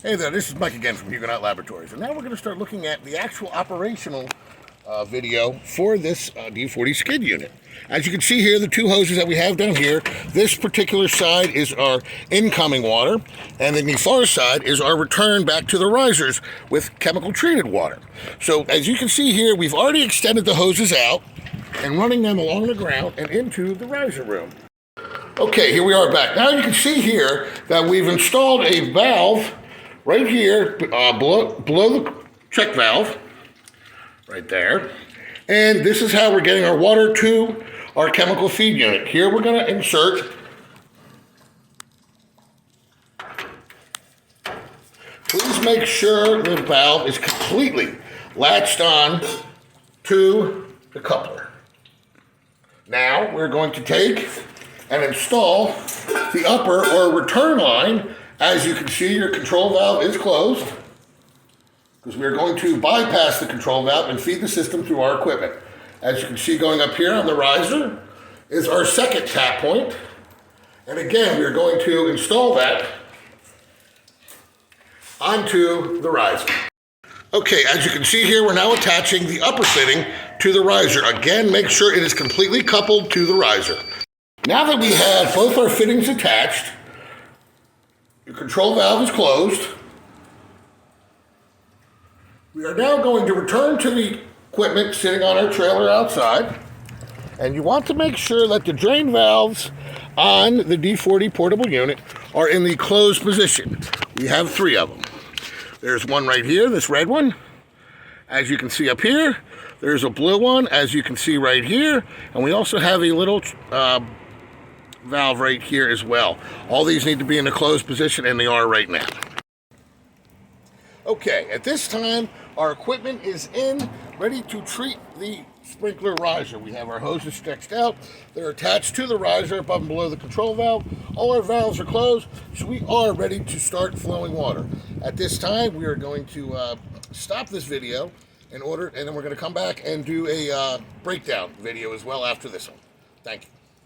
Hey there, this is Mike again from Huguenot Laboratories, and now we're going to start looking at the actual operational video for this D40 skid unit. As you can see here, the two hoses that we have down here, this particular side is our incoming water, and then the far side is our return back to the risers with chemical treated water. So as you can see here, we've already extended the hoses out and running them along the ground and into the riser room. Okay, here we are back. Now you can see here that we've installed a valve right here, below the check valve, right there. And this is how we're getting our water to our chemical feed unit. Here we're going to insert, please make sure the valve is completely latched on to the coupler. Now we're going to take and install the upper or return line. As you can see, your control valve is closed because we're going to bypass the control valve and feed the system through our equipment. As you can see, going up here on the riser is our second tap point. And again, we're going to install that onto the riser. Okay, as you can see here, we're now attaching the upper fitting to the riser. Again, make sure it is completely coupled to the riser. Now that we have both our fittings attached, your control valve is closed. We are now going to return to the equipment sitting on our trailer outside. And you want to make sure that the drain valves on the D40 portable unit are in the closed position. We have 3 of them. There's one right here, this red one. As you can see up here, there's a blue one, as you can see right here. And we also have a little valve right here as well. All these need to be in a closed position, and they are right now. Okay, at this time, our equipment is in, ready to treat the sprinkler riser. We have our hoses stretched out. They're attached to the riser above and below the control valve. All our valves are closed, so we are ready to start flowing water. At this time, we are going to stop this video and then we're going to come back and do a breakdown video as well after this one. Thank you.